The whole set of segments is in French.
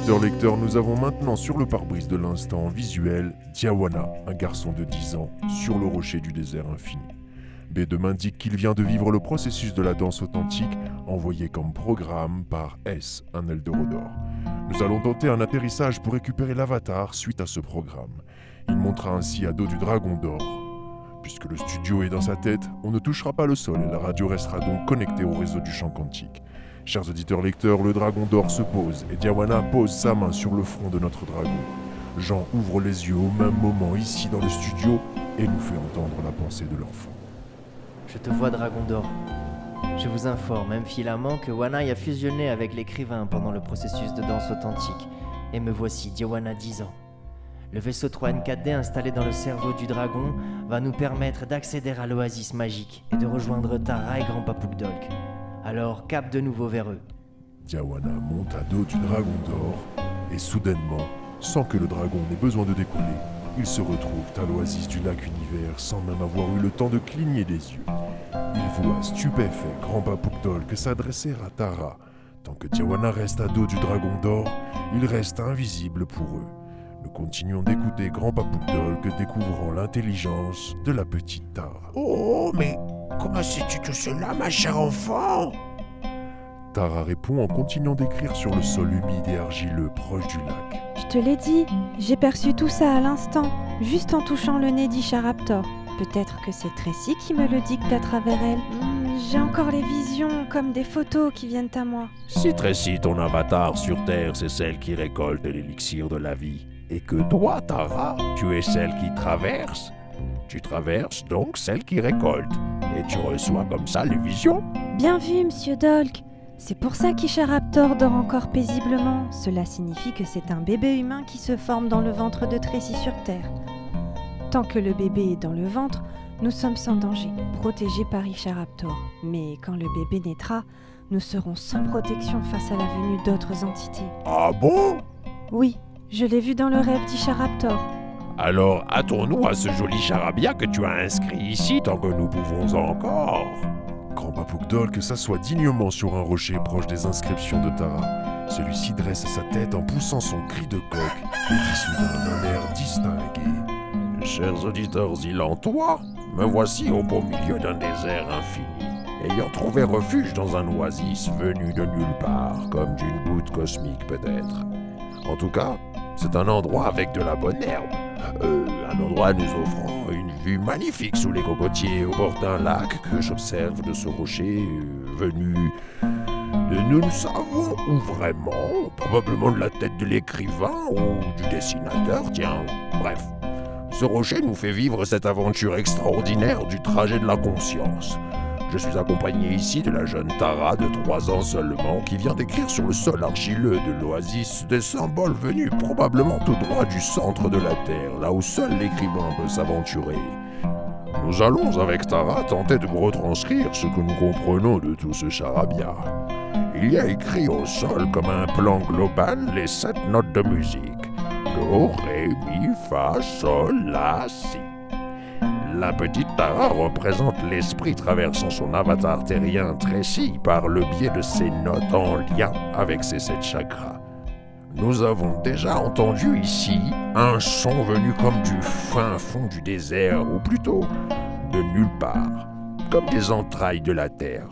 auditeurs lecteurs, nous avons maintenant sur le pare-brise de l'instant visuel Diawana, un garçon de 10 ans, sur le rocher du désert infini. B2 m'indique qu'il vient de vivre le processus de la danse authentique, envoyé comme programme par S, un Eldorado. Nous allons tenter un atterrissage pour récupérer l'avatar suite à ce programme. Il montera ainsi à dos du dragon d'or. Puisque le studio est dans sa tête, on ne touchera pas le sol et la radio restera donc connectée au réseau du champ quantique. Chers auditeurs lecteurs, le dragon d'or se pose et Diawana pose sa main sur le front de notre dragon. Jean ouvre les yeux au même moment ici dans le studio et nous fait entendre la pensée de l'enfant. Je te vois, dragon d'or. Je vous informe infilamment que Wanai a fusionné avec l'écrivain pendant le processus de danse authentique, et me voici, Diawana 10 ans. Le vaisseau 3N4D installé dans le cerveau du dragon va nous permettre d'accéder à l'oasis magique et de rejoindre Tara et Grand Papoukdolk. Alors cap de nouveau vers eux. Diawana monte à dos du dragon d'or et soudainement, sans que le dragon n'ait besoin de décoller, ils se retrouvent à l'oasis du lac univers sans même avoir eu le temps de cligner des yeux. Ils voient stupéfait Grand Papoukdolk s'adresser à Tara. Tant que Diawana reste à dos du dragon d'or, il reste invisible pour eux. Nous continuons d'écouter Grand Papoukdolk découvrant l'intelligence de la petite Tara. Oh, mais comment sais-tu tout cela, ma chère enfant ? Tara répond en continuant d'écrire sur le sol humide et argileux proche du lac. Je te l'ai dit, j'ai perçu tout ça à l'instant, juste en touchant le nez d'Isharaptor. Peut-être que c'est Tracy qui me le dicte à travers elle. J'ai encore les visions comme des photos qui viennent à moi. Si Tracy, ton avatar sur Terre, c'est celle qui récolte l'élixir de la vie, et que toi, Tara, tu es celle qui traverse, tu traverses donc celle qui récolte, et tu reçois comme ça les visions. Bien vu, Monsieur Dolk. C'est pour ça qu'Isharaptor dort encore paisiblement. Cela signifie que c'est un bébé humain qui se forme dans le ventre de Tracy sur Terre. Tant que le bébé est dans le ventre, nous sommes sans danger, protégés par Isharaptor. Mais quand le bébé naîtra, nous serons sans protection face à la venue d'autres entités. Ah bon ? Oui, je l'ai vu dans le rêve d'Isharaptor. Alors, hâtons-nous à ce joli charabia que tu as inscrit ici tant que nous pouvons encore. Grand Papoukdolk s'assoit dignement sur un rocher proche des inscriptions de Tara. Celui-ci dresse sa tête en poussant son cri de coq et dit soudain d'un air distingué. Chers auditeurs ilantois, me voici au beau milieu d'un désert infini, ayant trouvé refuge dans un oasis venu de nulle part, comme d'une goutte cosmique peut-être. En tout cas, c'est un endroit avec de la bonne herbe. Un endroit nous offrant une vue magnifique sous les cocotiers au bord d'un lac que j'observe de ce rocher venu de nous ne savons où vraiment, probablement de la tête de l'écrivain ou du dessinateur, tiens, bref. Ce rocher nous fait vivre cette aventure extraordinaire du trajet de la conscience. Je suis accompagné ici de la jeune Tara de 3 ans seulement qui vient d'écrire sur le sol argileux de l'oasis des symboles venus probablement tout droit du centre de la Terre, là où seul l'écrivain peut s'aventurer. Nous allons avec Tara tenter de vous retranscrire ce que nous comprenons de tout ce charabia. Il y a écrit au sol comme un plan global les 7 notes de musique. Do, ré, mi, fa, sol, la, si. La petite Tara représente l'esprit traversant son avatar terrien Tracy par le biais de ses notes en lien avec ses 7 chakras. Nous avons déjà entendu ici un son venu comme du fin fond du désert, ou plutôt de nulle part, comme des entrailles de la terre.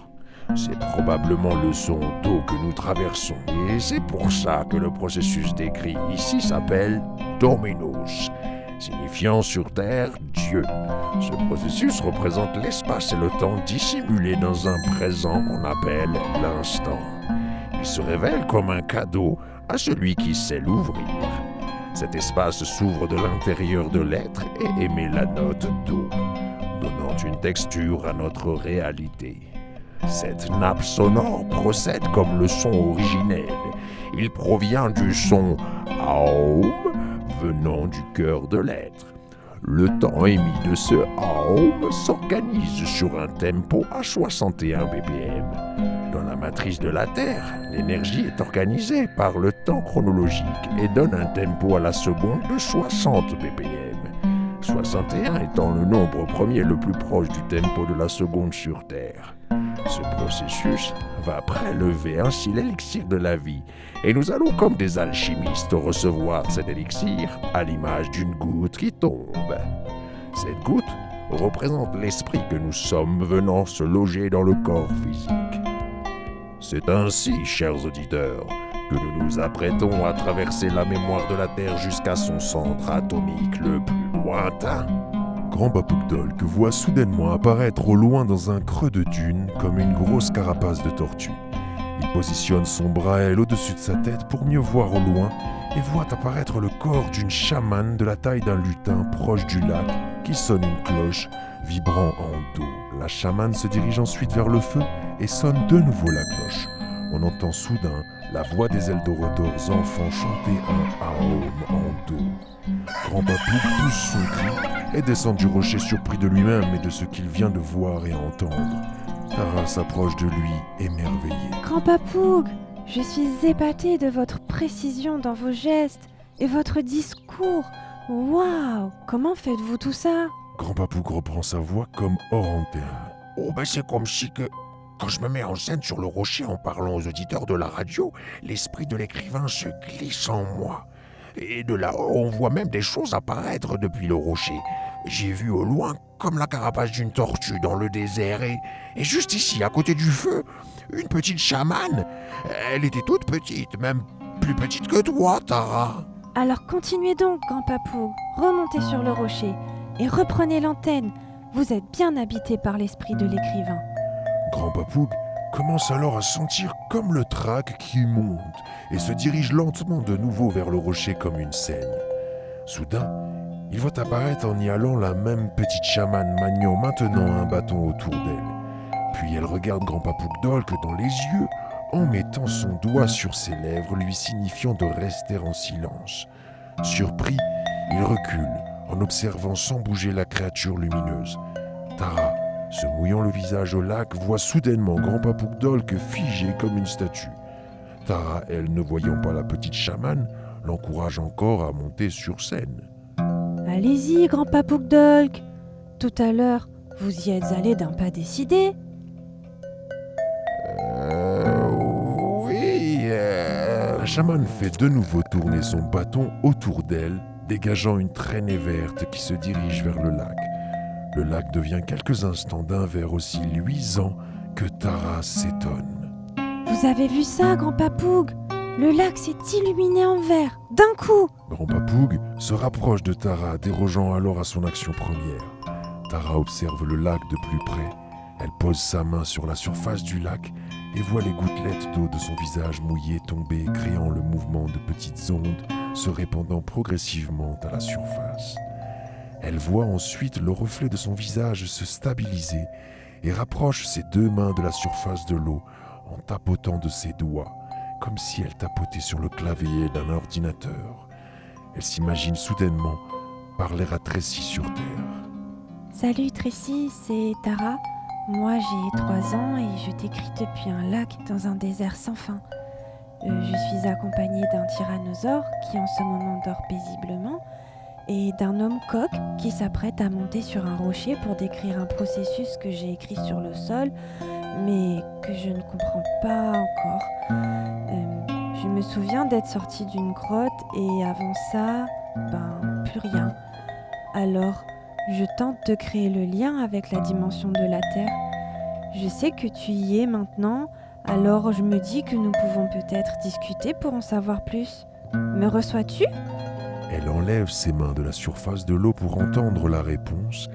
C'est probablement le son d'eau que nous traversons, et c'est pour ça que le processus décrit ici s'appelle Dominus, signifiant sur Terre Dieu. Ce processus représente l'espace et le temps dissimulés dans un présent qu'on appelle l'instant. Il se révèle comme un cadeau à celui qui sait l'ouvrir. Cet espace s'ouvre de l'intérieur de l'être et émet la note d'eau, donnant une texture à notre réalité. Cette nappe sonore procède comme le son originel. Il provient du son Aum venant du cœur de l'être. Le temps émis de ce Aum s'organise sur un tempo à 61 ppm. Dans la matrice de la Terre, l'énergie est organisée par le temps chronologique et donne un tempo à la seconde de 60 ppm. 61 étant le nombre premier le plus proche du tempo de la seconde sur Terre. Ce processus va prélever ainsi l'élixir de la vie, et nous allons comme des alchimistes recevoir cet élixir à l'image d'une goutte qui tombe. Cette goutte représente l'esprit que nous sommes venant se loger dans le corps physique. C'est ainsi, chers auditeurs, que nous nous apprêtons à traverser la mémoire de la Terre jusqu'à son centre atomique le plus lointain. Grand Papouk Dolk voit soudainement apparaître au loin dans un creux de dune comme une grosse carapace de tortue. Il positionne son bras aile au-dessus de sa tête pour mieux voir au loin et voit apparaître le corps d'une chamane de la taille d'un lutin proche du lac qui sonne une cloche vibrant en do. La chamane se dirige ensuite vers le feu et sonne de nouveau la cloche. On entend soudain la voix des Eldorothors enfants chanter un aum en do. Grand Papouk pousse son cri et descend du rocher surpris de lui-même et de ce qu'il vient de voir et entendre. Tara s'approche de lui, émerveillée. Grand Papouk, je suis épatée de votre précision dans vos gestes et votre discours. Waouh, comment faites-vous tout ça? Grand Papouk reprend sa voix comme hors antenne. Oh ben c'est comme si que, quand je me mets en scène sur le rocher en parlant aux auditeurs de la radio, l'esprit de l'écrivain se glisse en moi. Et de là-haut, on voit même des choses apparaître depuis le rocher. J'ai vu au loin comme la carapace d'une tortue dans le désert et juste ici, à côté du feu, une petite chamane. Elle était toute petite, même plus petite que toi, Tara. Alors continuez donc, Grand Papouk, remontez sur le rocher et reprenez l'antenne. Vous êtes bien habité par l'esprit de l'écrivain. Grand Papouk commence alors à sentir comme le trac qui monte et se dirige lentement de nouveau vers le rocher comme une saigne. Soudain, il voit apparaître en y allant la même petite chamane maniant maintenant un bâton autour d'elle. Puis elle regarde Grand Papouk Dolk dans les yeux en mettant son doigt sur ses lèvres lui signifiant de rester en silence. Surpris, il recule en observant sans bouger la créature lumineuse. Tara, se mouillant le visage au lac, voit soudainement Grand Papouk Dolk figé comme une statue. Tara, elle, ne voyant pas la petite chamane, l'encourage encore à monter sur scène. Allez-y, Grand Papouk Dolk. Tout à l'heure, vous y êtes allé d'un pas décidé. Oui. La chamane fait de nouveau tourner son bâton autour d'elle, dégageant une traînée verte qui se dirige vers le lac. Le lac devient quelques instants d'un vert aussi luisant que Tara s'étonne. Vous avez vu ça, Grand Papouk? Le lac s'est illuminé en vert, d'un coup. Grand Papouk se rapproche de Tara, dérogeant alors à son action première. Tara observe le lac de plus près. Elle pose sa main sur la surface du lac et voit les gouttelettes d'eau de son visage mouillé tomber, créant le mouvement de petites ondes se répandant progressivement à la surface. Elle voit ensuite le reflet de son visage se stabiliser et rapproche ses deux mains de la surface de l'eau en tapotant de ses doigts, comme si elle tapotait sur le clavier d'un ordinateur. Elle s'imagine soudainement parler à Tracy sur Terre. Salut Tracy, c'est Tara. Moi j'ai 3 ans et je t'écris depuis un lac dans un désert sans fin. Je suis accompagnée d'un tyrannosaure qui en ce moment dort paisiblement et d'un homme coq qui s'apprête à monter sur un rocher pour décrire un processus que j'ai écrit sur le sol, mais que je ne comprends pas encore. Je me souviens d'être sortie d'une grotte et avant ça, plus rien. Alors, je tente de créer le lien avec la dimension de la Terre. Je sais que tu y es maintenant, alors je me dis que nous pouvons peut-être discuter pour en savoir plus. Me reçois-tu ? Elle enlève ses mains de la surface de l'eau pour entendre la réponse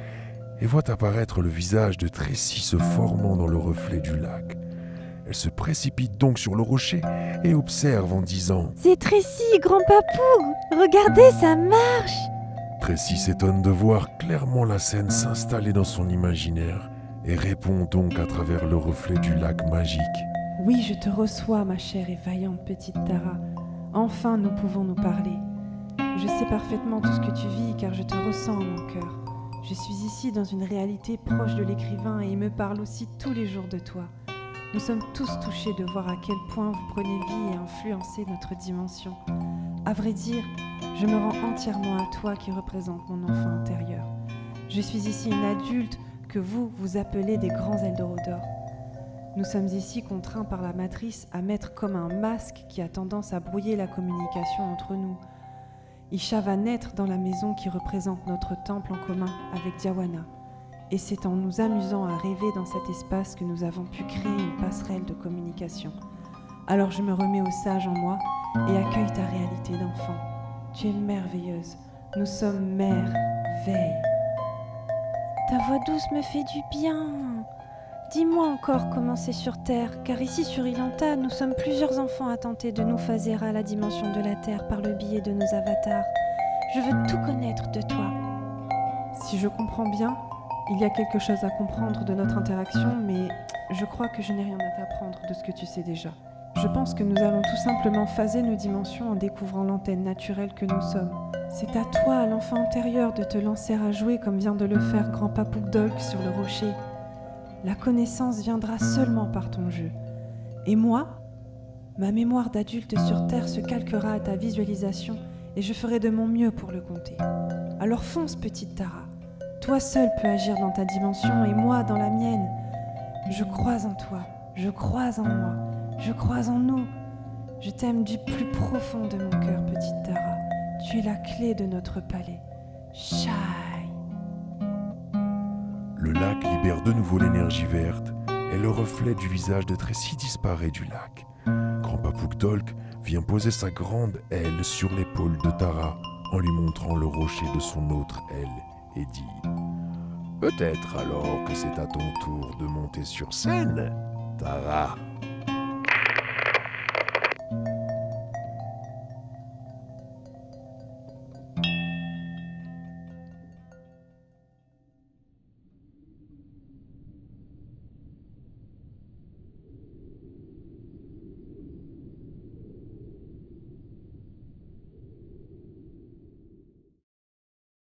et voit apparaître le visage de Tracy se formant dans le reflet du lac. Elle se précipite donc sur le rocher et observe en disant « C'est Tracy, Grand Papouk! Regardez, ça marche !» Tracy s'étonne de voir clairement la scène s'installer dans son imaginaire et répond donc à travers le reflet du lac magique. « Oui, je te reçois, ma chère et vaillante petite Tara. Enfin, nous pouvons nous parler. Je sais parfaitement tout ce que tu vis car je te ressens en mon cœur. Je suis ici dans une réalité proche de l'écrivain et il me parle aussi tous les jours de toi. Nous sommes tous touchés de voir à quel point vous prenez vie et influencez notre dimension. À vrai dire, je me rends entièrement à toi qui représente mon enfant intérieur. Je suis ici une adulte que vous appelez des grands Eldorothors. Nous sommes ici contraints par la matrice à mettre comme un masque qui a tendance à brouiller la communication entre nous. Isha va naître dans la maison qui représente notre temple en commun avec Diawana. Et c'est en nous amusant à rêver dans cet espace que nous avons pu créer une passerelle de communication. Alors je me remets au sage en moi et accueille ta réalité d'enfant. Tu es merveilleuse. Nous sommes merveilles. Ta voix douce me fait du bien. Dis-moi encore comment c'est sur Terre, car ici sur Ilanta, nous sommes plusieurs enfants à tenter de nous phaser à la dimension de la Terre par le biais de nos avatars. Je veux tout connaître de toi. Si je comprends bien, il y a quelque chose à comprendre de notre interaction, mais je crois que je n'ai rien à t'apprendre de ce que tu sais déjà. Je pense que nous allons tout simplement phaser nos dimensions en découvrant l'antenne naturelle que nous sommes. C'est à toi, l'enfant intérieur, de te lancer à jouer comme vient de le faire Grand-Papa Poukdolk sur le rocher. La connaissance viendra seulement par ton jeu. Et moi, ma mémoire d'adulte sur Terre se calquera à ta visualisation et je ferai de mon mieux pour le compter. Alors fonce, petite Tara. Toi seul peux agir dans ta dimension et moi dans la mienne. Je crois en toi, je crois en moi, je crois en nous. Je t'aime du plus profond de mon cœur, petite Tara. Tu es la clé de notre palais. Shai. Le lac libère de nouveau l'énergie verte et le reflet du visage de Tracy disparaît du lac. Grand-Papa Poukdolk vient poser sa grande aile sur l'épaule de Tara en lui montrant le rocher de son autre aile et dit « Peut-être alors que c'est à ton tour de monter sur scène, Tara ?»